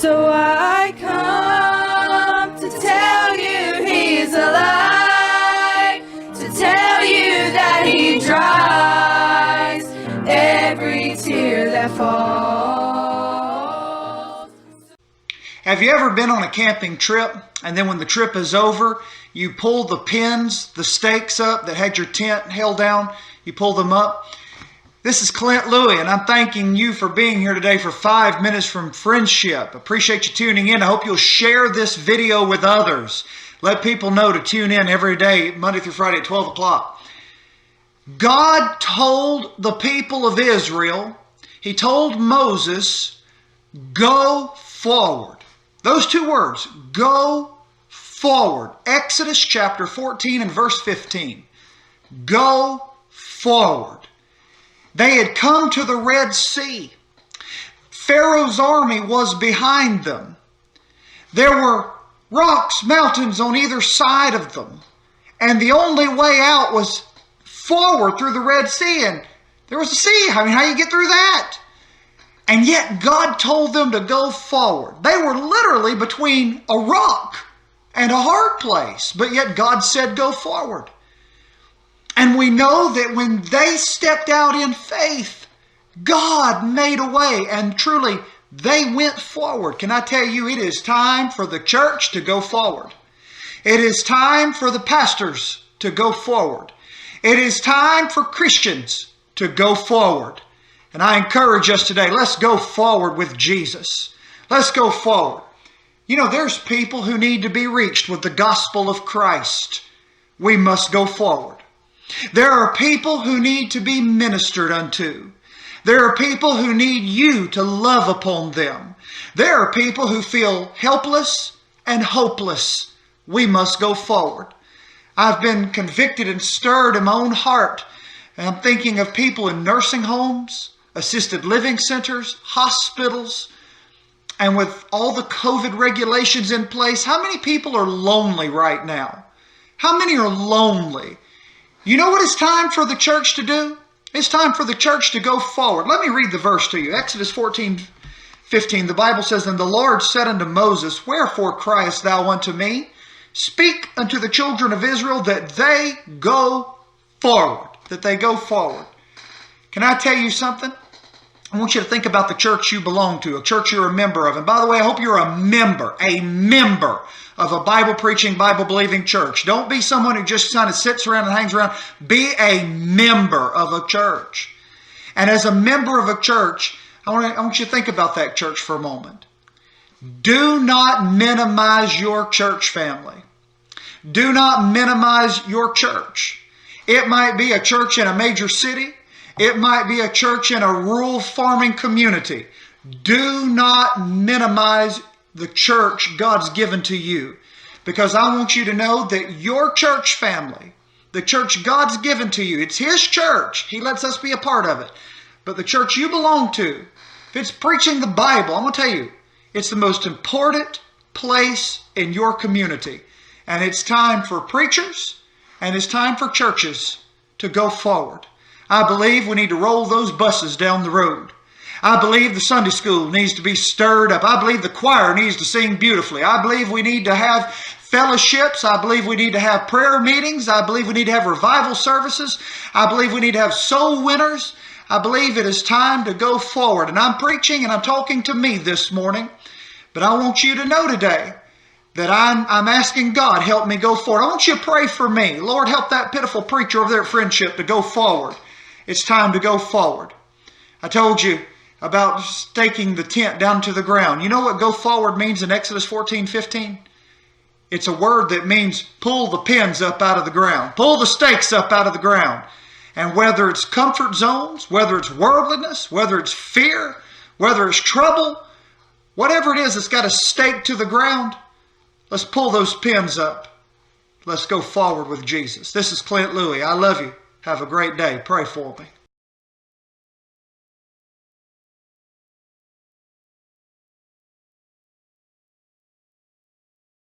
So I come to tell you He's alive, to tell you that He dries every tear that falls. Have you ever been on a camping trip, and then when the trip is over, you pull the pins, the stakes up that had your tent held down, you pull them up? This is Clint Louie, and I'm thanking you for being here today for 5 minutes from friendship. Appreciate you tuning in. I hope you'll share this video with others. Let people know to tune in every day, Monday through Friday at 12 o'clock. God told the people of Israel, He told Moses, go forward. Those two words, go forward. Exodus chapter 14 and verse 15. Go forward. They had come to the Red Sea. Pharaoh's army was behind them. There were rocks, mountains on either side of them. And the only way out was forward through the Red Sea. And there was a sea. I mean, how do you get through that? And yet God told them to go forward. They were literally between a rock and a hard place. But yet God said go forward. And we know that when they stepped out in faith, God made a way, and truly they went forward. Can I tell you, it is time for the church to go forward. It is time for the pastors to go forward. It is time for Christians to go forward. And I encourage us today, let's go forward with Jesus. Let's go forward. You know, there's people who need to be reached with the gospel of Christ. We must go forward. There are people who need to be ministered unto. There are people who need you to love upon them. There are people who feel helpless and hopeless. We must go forward. I've been convicted and stirred in my own heart. And I'm thinking of people in nursing homes, assisted living centers, hospitals, and with all the COVID regulations in place, how many people are lonely right now? How many are lonely? You know what it's time for the church to do? It's time for the church to go forward. Let me read the verse to you. Exodus 14:15. The Bible says, And the Lord said unto Moses, Wherefore criest thou unto me? Speak unto the children of Israel that they go forward. That they go forward. Can I tell you something? I want you to think about the church you belong to, a church you're a member of. And by the way, I hope you're a member of a Bible-preaching, Bible-believing church. Don't be someone who just kind of sits around and hangs around. Be a member of a church. And as a member of a church, I want you to think about that church for a moment. Do not minimize your church family. Do not minimize your church. It might be a church in a major city. It might be a church in a rural farming community. Do not minimize the church God's given to you. Because I want you to know that your church family, the church God's given to you, it's His church. He lets us be a part of it. But the church you belong to, if it's preaching the Bible, I'm going to tell you, it's the most important place in your community. And it's time for preachers and it's time for churches to go forward. I believe we need to roll those buses down the road. I believe the Sunday school needs to be stirred up. I believe the choir needs to sing beautifully. I believe we need to have fellowships. I believe we need to have prayer meetings. I believe we need to have revival services. I believe we need to have soul winners. I believe it is time to go forward. And I'm preaching and I'm talking to me this morning. But I want you to know today that I'm asking God, help me go forward. I want you to pray for me. Lord, help that pitiful preacher over there at Friendship to go forward. It's time to go forward. I told you about staking the tent down to the ground. You know what go forward means in Exodus 14:15? It's a word that means pull the pins up out of the ground. Pull the stakes up out of the ground. And whether it's comfort zones, whether it's worldliness, whether it's fear, whether it's trouble, whatever it is that's got a stake to the ground, let's pull those pins up. Let's go forward with Jesus. This is Clint Louie. I love you. Have a great day. Pray for me.